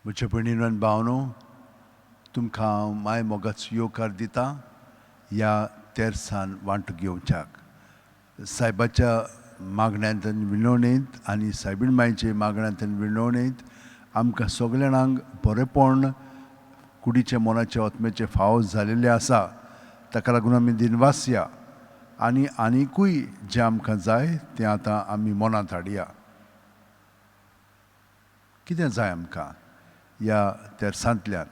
म्हज्या भयणीनो आनी भावनो तुमकां हांव माय मोगाचो येवकार दिता ह्या तेर्सान वांटो घेवच्याक सायबाच्या मागण्यांत आनी विणवणेंत आनी सायबीण मायचे मागण्यांत आनी विणवणेंत आमकां सगळ्यांक बरेपण कुडीचे मोनाचे आत्म्याचे फाव जालेले आसा. ताका लागून आमी दिनवास या आनी आनिकूय जें आमकां जाय तें आतां आमी मनांत हाडया. कितें जाय आमकां ह्या तेर्सांतल्यान?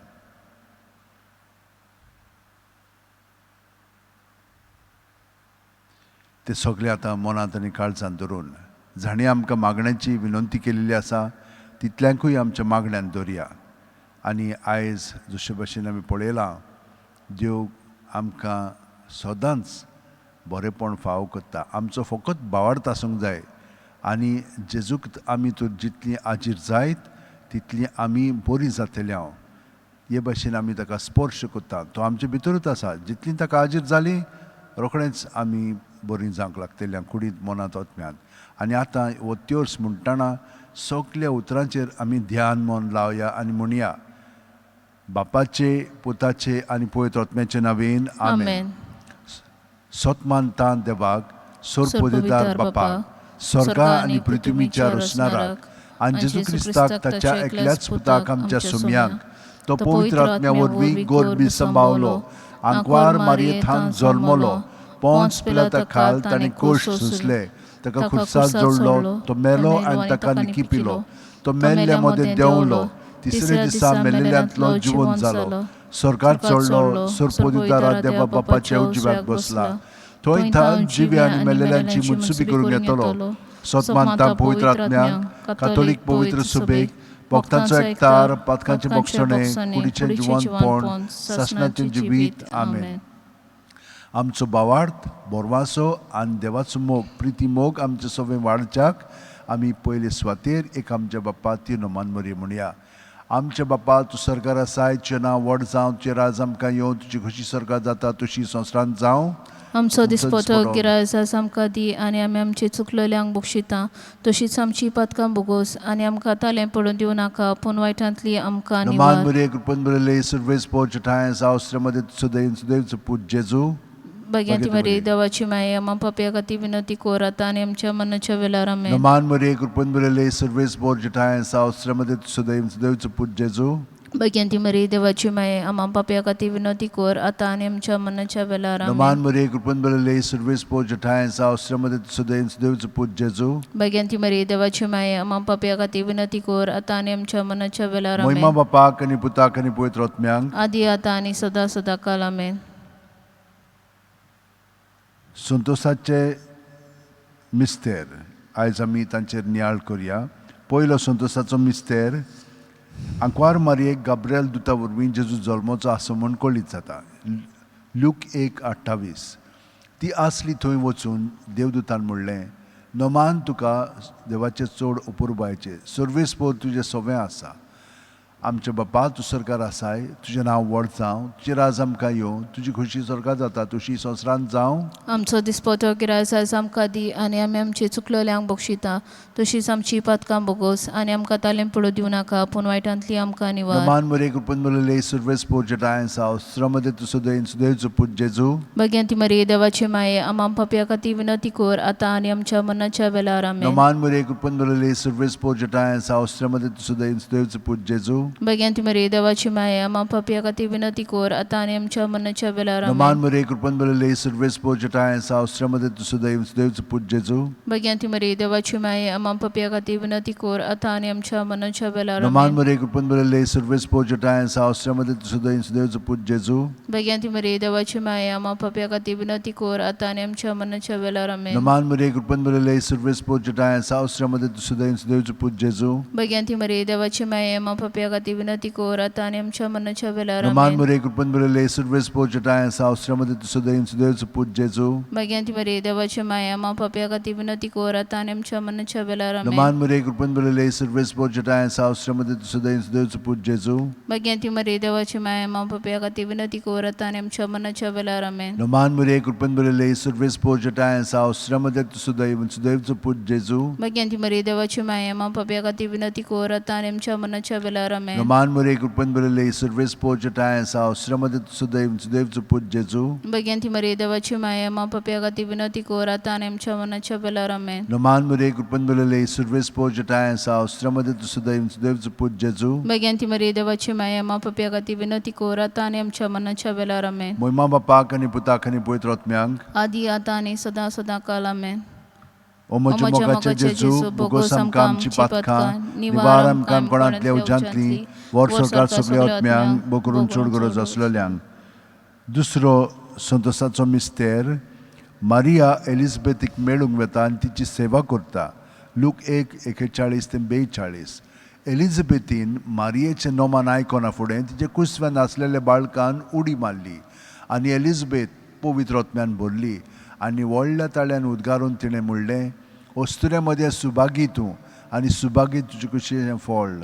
ते सगळे आतां मनांत आनी काळजांत धरून जाणीं आमकां मागण्यांची विनंती केल्ली आसा तितल्यांकूय आमच्या मागण्यांत दवरया. आनी आयज जशे भाशेन आमी पळयलां देव आमकां सदांच बरेपण फाव करता. आमचो फकत बावार्थ आसूंक जाय आनी जेजूक आमी तर जितलीं आजीर जायत तितलीं आमी बरीं जातलीं हांव हे भाशेन आमी ताका स्पर्श करता. तो आमचे भितरूच आसा. जितलीं ताका आजीर जालीं रोखडेंच आमी बरीं जावंक लागतलीं कुडींत मनांत आत्म्यांत. आनी आतां हो तेर्स म्हणटना सगल्या उतरांचेर आमी ध्यान मन लावया आनी म्हणया बापाचे पुताचे आनी पवित्र आत्म्याचे नांवेन आमेन. सोतमानता देवाक सोरपोदेदार बापाक स्वर्गा आनी पृथ्वीच्या रचणाराक आनी जेजू क्रिस्ताक ताच्या एकल्याच पुताक आमच्या सुमयांक तो पवित्र आत्म्या वरवीं गोरबी सांबावलो आंकवार मारयेंत जल्मलो पोंच पिलाता खाल ताणें कोश्ट सोंसले ताका खुर्सार जोडलो तो मेलो आनी ताका निकी पिलो तो मेल्ल्या मदें देंवलो तिसरे दिसा मेल्लेल्यांतलो जिवंत जालो स्वर्गांत चडलो सोरपोदेदारा देवा बापाच्या उजव्याक बसला थंय तां जिवे आनी मेल्लेल्यांची मुत्सुबी करूंक येतलो. सोतमानता पवित्र आत्म्याक कातोलीक पवित्र सुबेक भक्तांचो एकतार पातकांचे बोगसणें कुडीचें जिवंतपण सासणाचें जिवीत आमेन. आमचो बावार्थ बोरवासो आनी देवाचो मोग प्रिती मोग आमचे सगळे वाडच्याक आमी पयले सुवातेर एक आमच्या बाप्पा ती नोमान मरी म्हणया. आमच्या बाप्पा तूं सरकार आसाय तुजें नांव व्हड जावं तुजें राज आमकां येवं तुजी खुशी स्वर्गांत जाता तशी संवसारांत जावं. आमचो दिसपतो गिरायज आमकां दी आनी आमी आमची चुकलेल्यांक बक्षिता तशीच आमची पातकां बोगोस आनी आमकां तालें पडून दिवं नाका पूण वायटांतली आमकां नमान मरे कृपन बरले सर्वेस पोच ठाय सावस्त्रमध्ये सुदैव सुदैवचो पूज जेजू भगवंती मरी देवाची माय आमा पापया खातीर विनंती कोर आतां आनी आमच्या मनाच्या वेळार आमेन. नमान मरे कृपन बरले सर्वेस पोच ठाय सावस्त्रमध्ये सुदैव सुदैवचो पूज जेजू भगवंती मरी देवाची माय आमा पापया खातीर विनंती कोर आतां आनी आमच्या मनाच्या वेळार आमेन. नमान मरे कृपन बरले सर्वेस पोच ठाय सावस्त्रमध्ये सुदैव सुदैवचो पूज जेजू भगवंती मरी देवाची माय आमा पापया खातीर विनंती कोर आतां आनी आमच्या मनाच्या वेळार आमेन. महिमा बापाक आनी पुताक आनी पवित्र आत्म्यांक आदी आतां आनी सदां सदां काल आमेन. संतोसाचे मिस्तेर आयज आमी तांचेर नियाळ करया. पयलो संतोसाचो मिस्तेर आंकवार मारयेक गाब्रिएल दुता वरवीं जेजू जल्माचो आसो म्हूण कळीत जाता. लूक 1:28 ती आसली थंय वचून देवदुतान म्हणलें नोमान तुका देवाचे चड अपुरबायेचे सर्वेस पोर तुजें सवें आसा. आमचे बापा तूं सरकार आसाय तुजें नांव व्हड जावं तुजें राज आमकां येवं तुजी खुशी स्वर्गांत जाता तशी संवसारांत जावं. आमचो दिसपतो गिरायज आमकां दी आनी आमी आमची चुकलेल्यांक बक्षिता तशीच आमची पातकां बोगोस आनी आमकां तालें पडूं दिवं नाका पूण वायटांतली आमकां निवार. नमान मरे कृपन बरले सर्वेस पोर जटाय सावस्त्रमध्ये तूं सुदैव सुदैवचो पूज जेजू भगवंती मरी देवाची माये आमा पापया खातीर विनंती कोर आतां आनी आमच्या मनाच्या वेळार आमेन. नमान मरे कृपन बरले सर्वेस पोर जटाय सावस्त्रमध्ये तूं सुदैव सुदैवचो पूज जेजू भगवंती मरी देवाची माये आमा पापया खातीर विनंती कोर आतां आनी आमच्या मनाच्या वेळार आमेन. नमान मरे कृपन बरले सर्वेस पोर जटाय सावस्त्रमध्ये तूं सुदैव सुदैवचो पूज जेजू भगवंती मरी देवाची माये आमा पापया खातीर विनंती कोर आतां आनी आमच्या मनाच्या वेळार नमान मरे कृपन बरले सर्वेस पोर जटाय सावस्त्रमध्ये तूं सुदैव सुदैवचो पूज जेजू भगवंती मरी देवाची माये आमा पापया खातीर विनंती कोर आतां आनी आमच्या मनाच्या वेळार आमेन. नमान मरे कृपन बरले सर्वेस पोर जटाय सावस्त्रमध्ये तूं सुदैव सुदैवचो पूज जेजू भगवंती मरी देवाची माये आमा पापया खातीर विनंती कोर आतां आनी आमच्या मनाच्या वेळार नमान आमेन. मरे कृपन बरले सर्वेस पोर जटाय सावस्त्रमध्ये तूं सुदैव सुदैवचो पूज जेजू भगवंती मरी देवाची माये आमा पापया खातीर विनंती कोर आतां आनी आमच्या मनाच्या वेळार आमेन. नमान मरे कृपन बरले सर्वेस पोर जटाय सावस्त्रमध्ये तूं सुदैव सुदैवचो पूज जेजू भगवंती मरी देवाची माये आमा पापया खातीर विनंती कोर आतां आनी आमच्या मनाच्या वेळार आमेन. नमान मरे कृपन बरले सर्वेस पोर जटाय सावस्त्रमध्ये तूं सुदैव सुदैवचो पूज जेजू भगवंती मरी देवाची माये आमा पापया खातीर विनंती कोर आतां आनी आमच्या मनाच्या वेळार आमेन. Amen. Naman mo rin kupan balilay service po tayo sa Sramadit Sudev Suput Jesu. Bhagyanti Maria देवाची माया मा पप्यागती विनती कोरा ताने आमच्या मनाच्या बेलावर आमेन. Naman mo rin kupan balilay service po tayo sa Sramadit Sudev Suput Jesu. Bhagyanti Maria देवाची माया मा पप्यागती विनती कोरा ताने आमच्या मनाच्या बेलावर आमेन. Mo'y mama kani puta kani puitrot miyang. आदि आता आणि सदा सदा काल आमेन. Omojomogacha Jesu, bugosam kam chipatka, nivaram kam konat leu jantli, worsorkar sugleot miang, bokurun churgoro zasloliang. दुसरो संतोषाचो मिस्तेर मारिया एलिझबेथीक मेळूंक वेता आनी तिची सेवा करता. लूक 1:41-42. एलिझबेथीन मारियेचें नोमान आयकना फुडें तिचे कुसव्यान आसलेल्या बाळकान उडी मारली आनी एलिझबेथ पवित्र आत्म्यान भरली आनी व्हडल्या ताळ्यान उद्गारून तिणें म्हणलें, ओस्तुरे मदें सुभागी तूं आनी सुभागी तुजे कुशीचें फळ.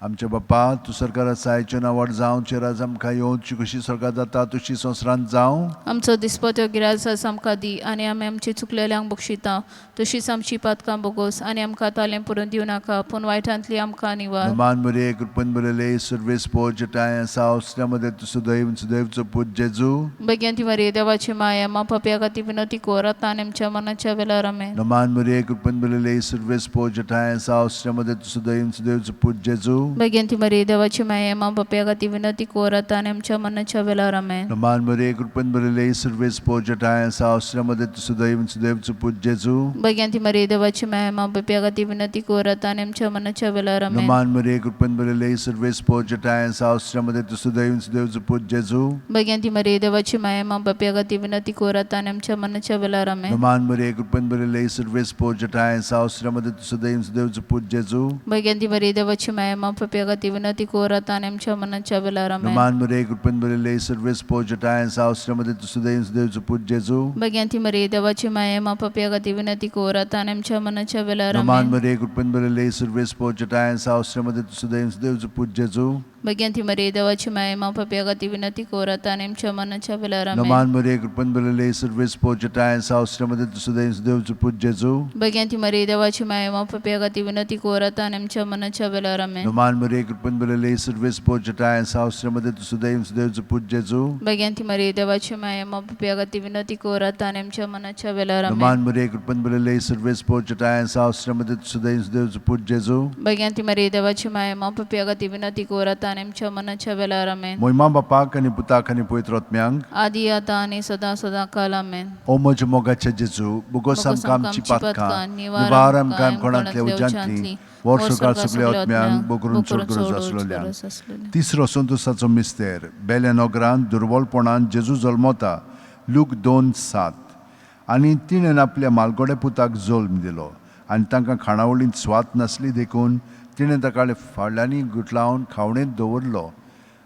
आमचे बाप्पा तूं सरकारात सायचें नांवाड जावं चेराज आमकां येवं तुजी कशी सरकार जाता तशी संवसारांत जावं. आमचो दिसपट्यो गिरायज आमकां दी आनी आमी आमची चुकलेल्यांक बक्षिता तशीच आमची पातकां बोगोस आनी आमकां तालें पुरून दिवं नाका पूण वायटांतली आमकां निवार. नमान मरे कृपन बरले सर्वेस पोज टाय सावस्त्यामध्ये तू सुदैवचो पूज जेजू. भगवंती मरे देवाची माया मा पप्या गती विनती कोरात आनी आमच्या मनाच्या वेळार आमेन. नमान मरे कृपन बरले सर्वेस पोज टाय सावस्त्यामध्ये तू सुदैवचो पूज जेजू. भगवंती मरे देवाची माया मा पप्या गती विनती कोरात आनी आमच्या मनाच्या वेळार आमेन. नमान मरे कृपन बरले सर्वेस पोज टाय सावस्त्यामध्ये तू सुदैवचो पूज जेजू. भगवंती मरे देवाची माया मा पप्या गती विनती कोरात आनी आमच्या मनाच्या वेळार आमेन. नमान मरे कृपन बरले सर्वेस पोज टाय सावस्त्यामध्ये तू सुदैवचो पूज जेजू. भगवंती मरे देवाची माया मा पप्या गती विनती कोरात आनी आमच्या मनाच्या वेळार आमेन. नमान मरे कृपन बरले सर्वेस पोज टाय सावस्त्यामध्ये तू सुदैवचो पूज जेजू. भगवंती मरे देवाची माया मा पप्या गती विनती कोरात आनी आमच्या मनाच्या वेळार आमेन. नमान मरे कृपन बरले सर्वेस पोज टाय सावस्त्यामध्ये तू सुदैवचो पूज जेजू. भगवंती मरे देवाची माया मा पप्या गती विनती कोरात आनी आमच्या मनाच्या वेळार नमान आमेन. मरे कृपन बरले सर्वेस पोज टाय सावस्त्यामध्ये तू सुदैवचो पूज जेजू. भगवंती मरे देवाची माया मा पप्या गती विनती कोरात आनी आमच्या मनाच्या वेळार आमेन. नमान मरे कृपन बरले सर्वेस पोज टाय सावस्त्यामध्ये तू सुदैवचो पूज जेजू. भगवंती मरे देवाची माया मा पप्या गती विनती कोरात आनी आमच्या मनाच्या वेळार आमेन. नमान मरे कृपन बरले सर्वेस पोज टाय सावस्त्यामध्ये तू सुदैवचो पूज जेजू. भगवंती मरे देवाची माया मा पप्या गती विनती कोरात आनी आमच्या मनाच्या वेळार आमेन. नमान मरे कृपन बरले सर्वेस पोज टाय सावस्त्यामध्ये तू सुदैवचो पूज जेजू. भगवंती मरे देवाची माया मा पप्या गती विनती कोरात आनी आमच्या मनाच्या वेळार आमेन. मोयमा बापाक आनी पुताक आनी पवित्र आत्म्यांक. आदि आता आनी सदा सदा काल आमेन. ओ म्हज्या मोगाचे जेजू, बुगोसाम कामची पातकां, निवारम काम कोणातले उजांतली, वर्सोकार सगळे आत्म्यांक बोगरून चोडगोर आसलोल्यान. तिसरो संतोषाचो मिस्तेर बेल्या नोगरांत दुर्बलपणान जेजू जल्मता. लूक 2:7. आनी तिणें आपल्या मालगोड्या पुताक जल्म दिलो आनी तांकां खाणावळींत स्वात नासली देखून तिणें ताका फाडल्यांनी गुटलावन खावणेंत दवरलो.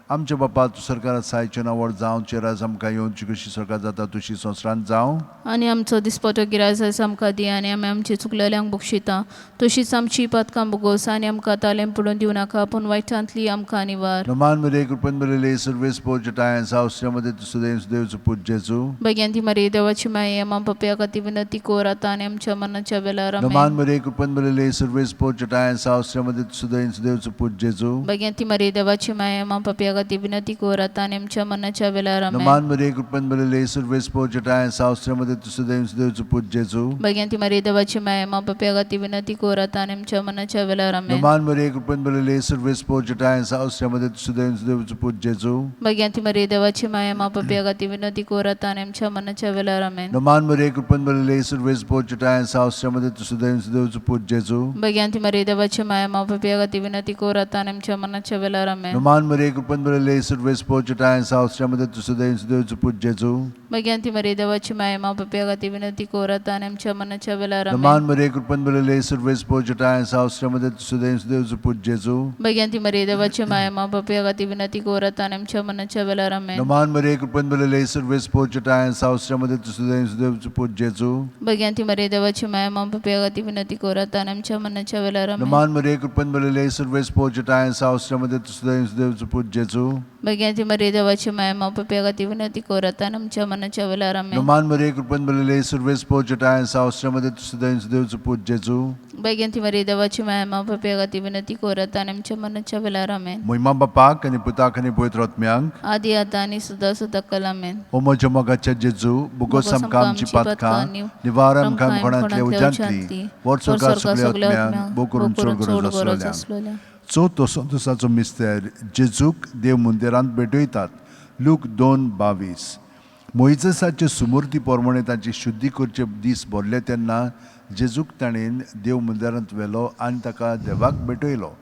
आमच्या बापा तूं सरकारात सायचें नांवाड जावं चेराज आमकां येवन कशी सरकार जाता तशी संवसारांत जावं. आनी आमचो दिसपट्यो गिरायज आमकां दी आनी आमी आमची चुकलेल्यांक बक्षिता तशीच आमची पातकां बोगोस आनी आमकां तालें पडून दिवं नाका पूण वायटांतली आमकां निवार. नमान मरे कृपन बरले सर्वेस पोज टाय सावस्त्यामध्ये तू सुदैवचो पूज जेजू. भगवंती मरे देवाची माया मा पप्या गती विनती कोरात आनी आमच्या मनाच्या वेळार आमेन. नमान मरे कृपन बरले सर्वेस पोज टाय सावस्त्यामध्ये तू सुदैवचो पूज जेजू. भगवंती मरे देवाची माया मा पप्या गती विनती कोरात आनी आमच्या मनाच्या वेळार आमेन. नमान मरे कृपन बरले सर्वेस पोज टाय सावस्त्यामध्ये तू सुदैवचो पूज जेजू. भगवंती मरे देवाची माया मा पप्या गती विनती कोरात आनी आमच्या मनाच्या वेळार आमेन. नमान मरे कृपन बरले सर्वेस पोज टाय सावस्त्यामध्ये तू सुदैवचो पूज जेजू. भगवंती मरे देवाची माया मा पप्या गती विनती कोरात आनी आमच्या मनाच्या वेळार आमेन. नमान मरे कृपन बरले सर्वेस पोज टाय सावस्त्यामध्ये तू सुदैवचो पूज जेजू. भगवंती मरे देवाची माया मा पप्या गती विनती कोरात आनी आमच्या मनाच्या वेळार आमेन. नमान मरे कृपन बरले सर्वेस पोज टाय सावस्त्यामध्ये तू सुदैवचो पूज जेजू. भगवंती मरे देवाची माया मा पप्या गती विनती कोरात आनी आमच्या मनाच्या वेळार आमेन. नमान मरे कृपन बरले सर्वेस पोज टाय सावस्त्यामध्ये तू सुदैवचो पूज जेजू. भगवंती मरे देवाची माया मा पप्या गती विनती कोरात आनी आमच्या मनाच्या वेळार आमेन. नमान मरे कृपन बरले सर्वेस पोज टाय सावस्त्यामध्ये तू सुदैवचो पूज जेजू. भगवंती मरे देवाची माया मा पप्या गती विनती कोरात आनी आमच्या मनाच्या वेळार आमेन. नमान मरे कृपन बरले सर्वेस पोज टाय सावस्त्यामध्ये तू सुदैवचो पूज जेजू. Jesu. Bagi Maria devaci mai mau pepeagati vinati korata namच्या मनाच्या वेळेला आमेन. Naman Maria कृपण भरलेले सर्वेस पोचटाय सावश्रमध्ये सुदैव सुदेवचं पूज जेजू. Bagi Maria devaci mai mau pepeagati vinati korata namच्या मनाच्या वेळेला आमेन. महिमा बापाक आणि पुताक आणि पवित्र आत्म्यांक आदि आता आणि सुद्धा सुद्धा कलामेन. ओमोच्या मगाच्या जेजू बुगोसम कामची पातका निवारम काम कोणातले उजांतली वर सरकार सगळे आत्म्यांक बोकरून सोड गरज असलेल्या. चवथो संतोषाचो मिस्तेर जेजूक देव मंदिरांत भेटयतात. लूक 2:22. मोइसेसाचे सुमूर्ती प्रमाणे तांची शुद्धी करचे दीस भरले तेन्ना जेजूक ताणेन देव मंदिरांत व्हेलो आनी ताका देवाक भेटयलो.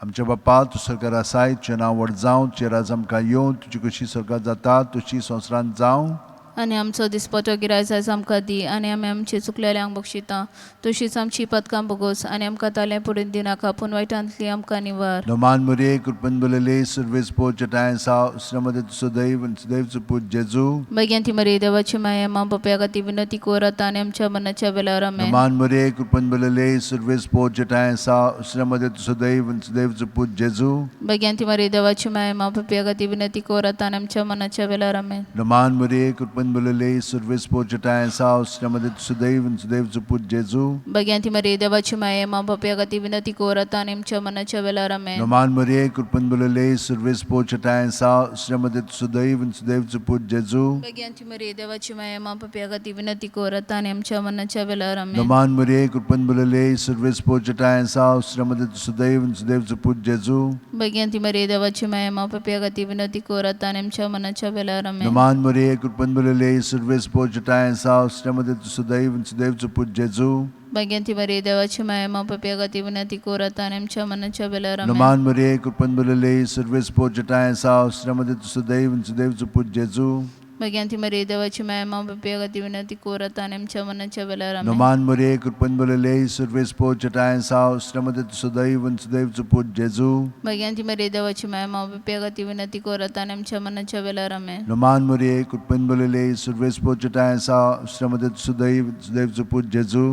आमच्या बापा तूं सरकार आसाय, तुजें नांव व्हड जावं, तुजें राज आमकां येवं, तुजी कशी सरकार जाता तशी संवसारांत जावं. आणि आमचो दिसपतो गिरायचा आमकां दी आनी आमी आमचे चुकलेल्यांक बक्षिता. तशीच आमची पदकां बोगोस आनी आमकां ताले पडून दिनाका पूण वायटांतली आमकां निवार. नमान मरे कृपन बलले सर्वेस पोचटाय साव श्रमदे सुदैव सुदैवचं पूज जेजू. बगी मरी देवाची माया मा पप्यागती विनंती कोरत आनी आमच्या मनाच्या वेळार आमेन. नमान मरे कृपन बलले सर्वेस पोचटाय साव श्रमदे सुदैव सुदैवचं पूज जेजू. बगी मरी देवाची माया मा पप्यागती विनंती कोरत आनी आमच्या मनाच्या वेळार आमेन. नमान मरे कृपन बलले सर्वेस पोचटाय साव श्रमदे सुदैव सुदैवचं पूज जेजू. बगी मरी देवाची माया मा पप्यागती विनंती कोरत आनी आमच्या मनाच्या वेळार आमेन. नमान मरे कृपन बलले सर्वेस पोचटाय साव श्रमदे सुदैव सुदैवचं पूज जेजू. बगी मरी देवाची माया मा पप्यागती विनंती कोरत आनी आमच्या मनाच्या वेळार आमेन. नमान मरे कृपन बलले सर्वेस पोचटाय साव श्रमदे सुदैव सुदैवचं पूज जेजू. बगी मरी देवाची माया मा पप्यागती विनंती कोरत आनी आमच्या मनाच्या वेळार आमेन. नमान मरे कृपन बलले सर्वेस पोचटाय साव श्रमदे सुदैव सुदैवचं पूज जेजू. बगी मरी देवाची माया मा पप्यागती विनंती कोरत आनी आमच्या मनाच्या वेळार आमेन. नमान मरे कृपन बलले सर्वेस पोचटाय साव श्रमदे सुदैव सुदैवचं पूज जेजू. बगी मरी देवाची माया मा पप्यागती विनंती कोरत आनी आमच्या मनाच्या वेळार आमेन. नमान मरे कृपन बलले सर्वेस पोचटाय साव श्रमदे सुदैव सुदैवचं पूज जेजू. बगी मरी देवाची माया मा पप्यागती विनंती कोरत आनी आमच्या मनाच्या वेळार आमेन. नमान मरे कृपन बलले सर्वेस पोचटाय साव श्रमदे सुदैव सुदैवचं पूज जेजू.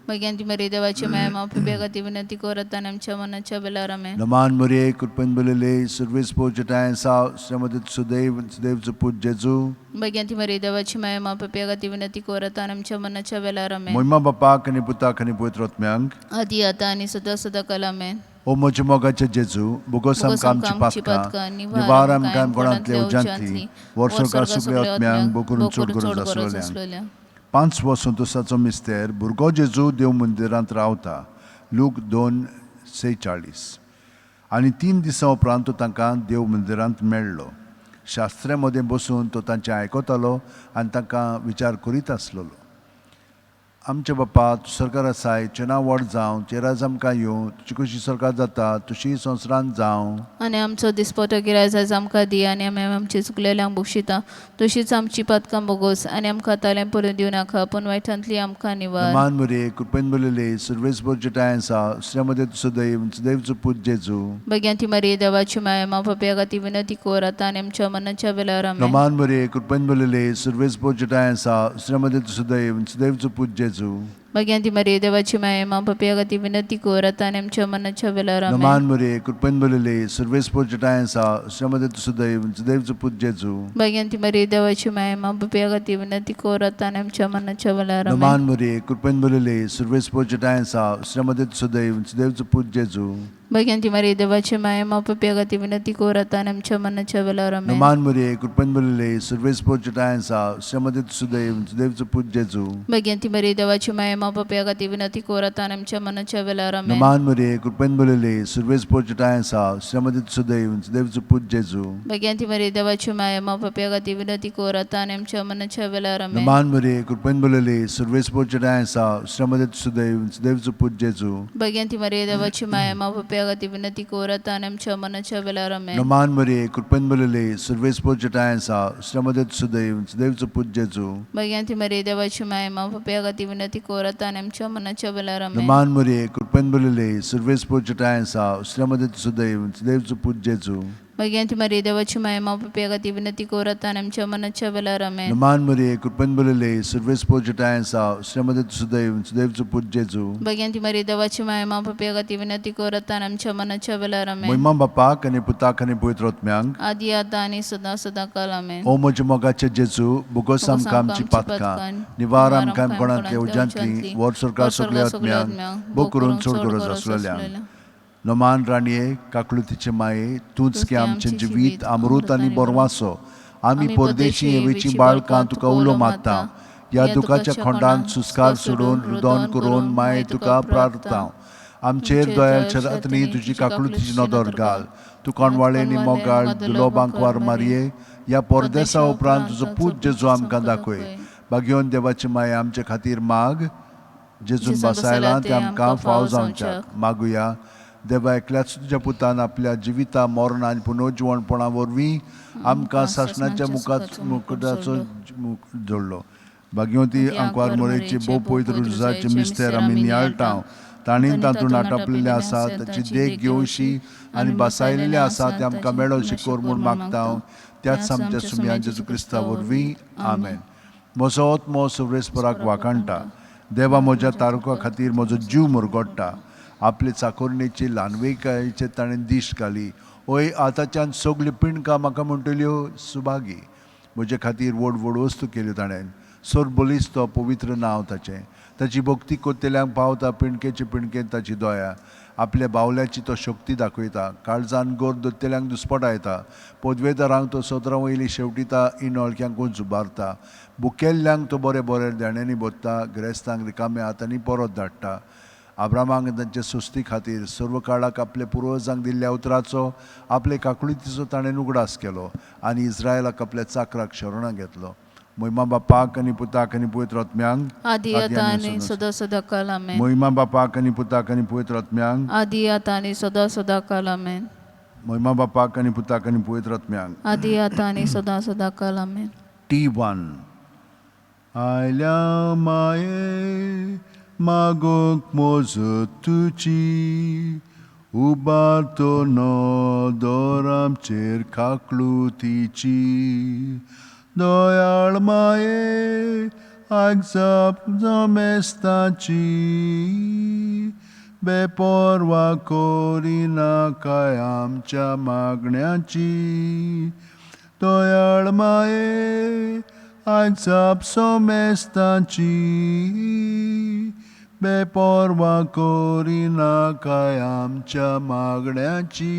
बगी मरी देवाची माया मा पप्यागती विनंती कोरत आनी आमच्या मनाच्या वेळार आमेन. नमान मरे कृपन बलले सर्वेस पोचटाय साव श्रमदे सुदैव सुदैवचं पूज जेजू. बगी मरी देवाची माया मा पप्यागती विनंती कोरत आनी आमच्या मनाच्या वेळार आमेन. महिमा बापाक आणि पुताक आणि पवित्र आत्म्यांक आदि आता आणि सदा सदा कलामेन. ओ म्हज्या मोगाचे जेजू बुगोसम कामची पातका निवार आमकां कोणांतले उजांतली वर सरकार सगळे आत्म्यांक बोकरून सोड गरज असलेल्या. 5वो संतोषाचो मिस्तेर भुरगो जेजू देव मंदिरांत रावता. लूक 2:46. आनी 3 दिसां उपरांत तो तांकां देव मंदिरांत मेळ्ळो. शास्त्रे मदें बसून तो तांचें आयकतालो आनी तांकां विचार करीत आसलेलो. आमच्या बापा तूं सरकार आसाय, तुजें नांव व्हड जावं, तुजें राज आमकां येवं, तुजी कशी सरकार जाता तशी संवसारांत जावं. आनी आमचो दिसपतो गिरायज आयज आमकां दी आनी आमी आमचे चुकलेल्यांक बक्षिता. तशीच आमची पातकां बोगोस आनी आमकां तालें पडून दिवं नाका पूण वायटांतली आमकां निवार. नमान मरे कृपेन बलले सर्वेस पोचटाय साव श्रमदे सुदैव सुदैवचं पूज जेजू. बगी मरी देवाची माया मा पप्यागती विनंती कोरत आनी आमच्या मनाच्या वेळार आमेन. नमान मरे कृपेन बलले सर्वेस पोचटाय साव श्रमदे सुदैव सुदैवचं पूज जेजू. बगी मरी देवाची माया मा पप्यागती विनंती कोरत आनी आमच्या मनाच्या वेळार आमेन. नमान मरे कृपेन बलले सर्वेस पोचटाय साव श्रमदे सुदैव सुदैवचं पूज जेजू. बगी मरी देवाची माया मा पप्यागती विनंती कोरत आनी आमच्या मनाच्या वेळार आमेन. नमान मरे कृपेन बलले सर्वेस पोचटाय साव श्रमदे सुदैव सुदैवचं पूज जेजू. बगी मरी देवाची माया मा पप्यागती विनंती कोरत आनी आमच्या मनाच्या वेळार आमेन. नमान मरे कृपेन बलले सर्वेस पोचटाय साव श्रमदे सुदैव सुदैवचं पूज जेजू. बगी मरी देवाची माया मा पप्यागती विनंती कोरत आनी आमच्या मनाच्या वेळार आमेन. नमान मरे कृपेन बलले सर्वेस पोचटाय साव श्रमदे सुदैव सुदैवचं पूज जेजू. बगी मरी देवाची माया मा पप्यागती विनंती कोरत आनी आमच्या मनाच्या वेळार आमेन. नमान मरे कृपेन बलले सर्वेस पोचटाय साव श्रमदे सुदैव सुदैवचं पूज जेजू. बगी मरी देवाची माया मा पप्यागती विनंती कोरत आनी आमच्या मनाच्या वेळार आमेन. नमान मरे कृपेन बलले सर्वेस पोचटाय साव श्रमदे सुदैव सुदैवचं पूज जेजू. बगी मरी देवाची माया मा पप्यागती विनंती कोरत आनी आमच्या मनाच्या वेळार आमेन. नमान मरे कृपेन बलले सर्वेस पोचटाय साव श्रमदे सुदैव सुदैवचं पूज जेजू. भगवंती मरी देवाची माय मापे खातीर विनंती करता आनी आमच्या मनाच्या वेळार आमेन. Naman Maria, kurban bolele, servis pojatayan sa, sriyamadit sudev put Jesu. Bhagwanti मरी देवाची माय मापे खातीर विनंती करता आनी आमच्या मनाच्या वेळार आमेन. Moimam Bapa, kani puta, kani puitrotmyang. आदी आता आनी सदा सदा काल आमेन. O mojumogache Jesu, bugosam kam chipatka, nivaram kam konantle ujantli, warsorka sogleatmyang, bokurun sorgoros rasulalyang. Noman ranie, kaklutiche maye, tuds ki amche jivit, amrut ani borwaso, आम्ही परदेशी येवेची बाळकां तुका उलो मारता ह्या दुखाच्या खोंडांत सुस्कार सोडून रुदन करून माय तुका प्रार्थना आमचेर दयाळशर न्ही तुजी काकळुतीची नदर घाल तू कोणवाळेनी मोगाळ दुलोबांक वार मारये ह्या परदेसा उपरांत तुजो पूत जेजू आमकां दाखय भाग्योन देवाची माय आमचे खातीर माग जेजून बसायला ते आमकां फाव जावच्याक मागुया देवा एकल्याच तुज्या पुतान आपल्या जिविता मरण आनी पुनर्जीवणपणा वरवीं आमकां सासणाच्या मुकुटाचो जोडलो भाग्यवती आंकवार मोरेची भोव पवित्र रुजाचे मिस्तेर आमी नियाळटाव तांणी तातूंत आटापलेले आसा ताची देख घेवशी आनी बसायलेले आसा ते आमकां मेळो शिकोर म्हूण मागता त्याच आमच्या सुम्या जेजू क्रिस्ता वरवीं आमेन. म्हजो आत्मो सर्वेस्पराक वाखाणटा देवा म्हज्या तारुका खातीर म्हजो जीव मुरगोडटा आपले चाकोरणेची ल्हानवेकायेचे ताणें दिश्ट घाली ओय आतांच्यान सगल्यो पिणकां म्हाका म्हणटल्यो सुभागी म्हजे खातीर व्हड व्हड वस्तू केल्यो ताणें सोर बलीस तो पवित्र नांव ताचें ताची भक्ती कोत्तेल्यांक पावता पिणकेचे पिणकेन ताची दोया आपल्या बावल्याची तो शक्ती दाखयता काळजान गोर दोत्तेल्यांक दुस्पटायता पदवेदारांक तो सतरा वयली शेवटिता इनोळक्यांकूच जुबारता बुकेल्ल्यांक तो बरे बरे देण्यांनी बोत्ता गिरेस्तांक रिकाम्या हातांनी परत धाडटा अब्रामांक तांचे सुस्ती खातीर सर्व काळाक आपल्या पुर्वजांक दिल्ल्या उतराचो आपले काकुळीचो ताणें उगडास केलो आनी इस्रायलाक आपल्या चाकराक शरणां घेतलो मोहिमा बापाक आनी पुताक आनी पवित्र आत्म्यांक आदी आता आनी सदा सदा काल आमेन. मोहिमा बापाक आनी पुताक आनी पवित्र आत्म्यांक आदी आता आनी सदा सदा काल आमेन. मोहिमा बापाक आनी पुताक आनी पवित्र आत्म्यांक आदी आता आनी सदा सदा काल आमेन. T1 आयल्या माये मागोक मोजत तुची उबारतो नदर आमचेर काकळुतीची दयाळ माये आगजाप जमेस्ताची बेपरवा करिना काय आमच्या मागण्याची दयाळ माये आगजाप सोमेस्ताची बेपरवा करिना काय आमच्या मागण्याची